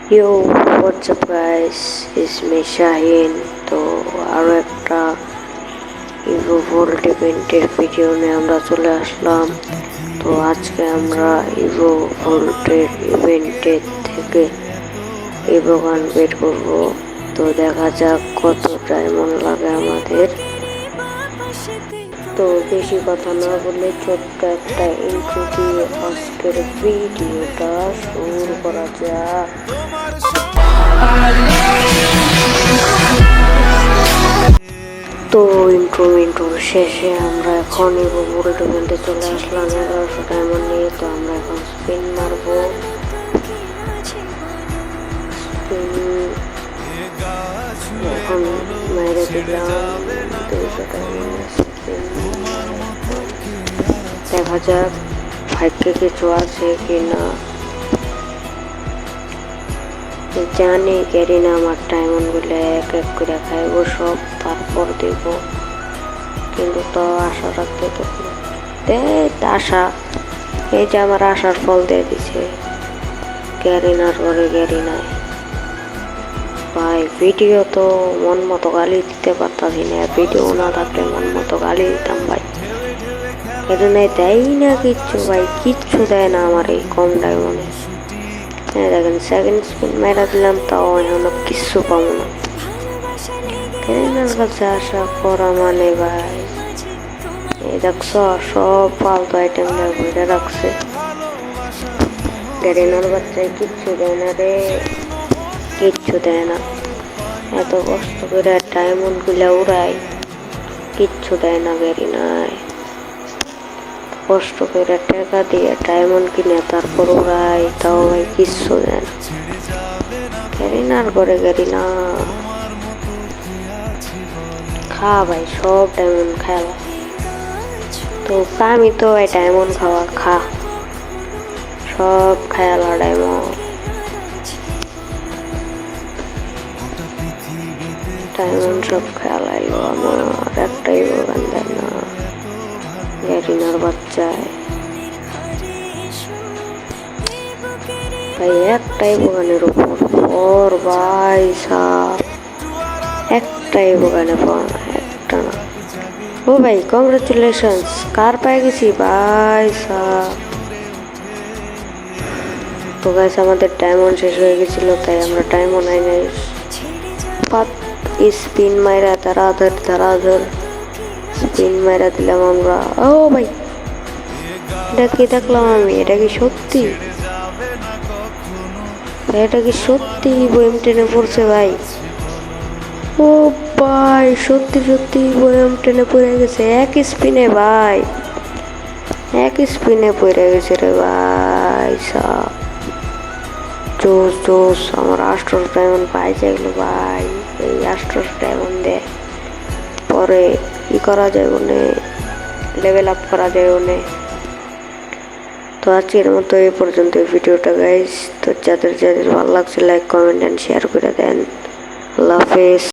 Yo, what's up guys? It's me Shaheen. তো আরও একটা ইভো ভোল্ট ইভেন্টের ভিডিও নিয়ে আমরা চলে আসলাম। তো আজকে আমরা ইভো ভোল্টের ইভেন্টের থেকে ইভো গান বের করবো। তো দেখা যাক কত ডায়মন্ড লাগে আমাদের। তো বেশি কথা না বলে ছোট্ট একটা ইন্ট্রো দিয়ে আজকের ভিডিওটা শুরু করা যাক। তো ইন্ট্রো শেষে আমরা এখন ইভো ভোল্ট ইভেন্টে চলে আসলাম 1100 ডায়মন্ড নিয়ে। তো আমরা এখন স্পিন মারবো। এখন মেরে দিলাম 200 ডায়মন্ড। দেখা যাক ভাগ্যে কিছু আছে কিনা। জানি ক্যারিনা আমার ডায়মন্ড গুলো এক এক করে খাইবো সব, তারপর দিব। কিন্তু তো আশা রাখতে তো আশা, এই যে আমার আশার ফল দিয়ে দিছে ক্যারিনার ঘরে ক্যারিনায়। ভাই ভিডিও তো মন মতো গালি দিতে পারতাছি না, ভিডিও না থাকলে মন মতো গালি দিতাম ভাই। ক্যারিনায় দেয় না কিচ্ছু ভাই, কিচ্ছু দেয় না আমার এই কম ডায়মন্ডে। দেখেন সেকেন্ড স্পিন মেরা দিলাম, তাও এখনো কিচ্ছু পাবো না। ক্যারিনার কাছে আশা করা মানে ভাই, এই দেখছ সব ফালতু আইটেম ঘুরে রাখছে। ক্যারিনার বাচ্চায় কিচ্ছু দেয় না রে, কিচ্ছু দেয় না। এত কষ্ট করে ডায়মন্ড গুলা উড়াই, কিচ্ছু দেয় না ক্যারিনায়। কষ্ট করে টাকা দিয়ে ডায়মন্ড কিনে তারপর উড়াই, তাও ভাই কিচ্ছু দেয় না। ক্যারিনার ঘরে ক্যারিনা খা ভাই, সব ডায়মন্ড খেলা। তো আমি তো এই ডায়মন্ড খাওয়া খা, সব খেলা ডায়মন্ড সব খেলাইলো আমার। একটাই বাগান দেয় না ক্যারিনার বাচ্চায় ভাই, একটাই বাগানের উপর পর ভাই সাপ, একটাই বাগানে পাওয়া না, একটা না। ও ভাই কংগ্রেচুলেশনস, কার পেয়ে গেছি ভাই সাপ। তো গাইস আমাদের ডায়মন্ড শেষ হয়ে গেছিল, তাই আমরা ডায়মন্ড আই নাই। স্পিন মাইরা তারাধর স্পিন মাইরা দিলাম আমরা। ও ভাই এটা কি দেখলাম আমি, এটা কি সত্যি? এটা কি সত্যি বয়াম টেনে পড়ছে ভাই? ও ভাই সত্যি সত্যি বয়াম টেনে পড়ে গেছে এক স্পিনে ভাই, এক স্পিনে পড়ে গেছে রে ভাই সাপ। জোস জোস, আমার 800 ডায়মন্ড পাই যাইলো ভাই। এই 800 ডায়মন্ড দিয়ে পরে ই করা যায় বলে, লেভেল আপ করা যায় বলে। তো আজকের মতো এই পর্যন্ত ভিডিওটা গাইস। তো যাদের যাদের ভালো লাগছে লাইক কমেন্ট এন্ড শেয়ার করে দেন। আল্লাহ হাফেজ।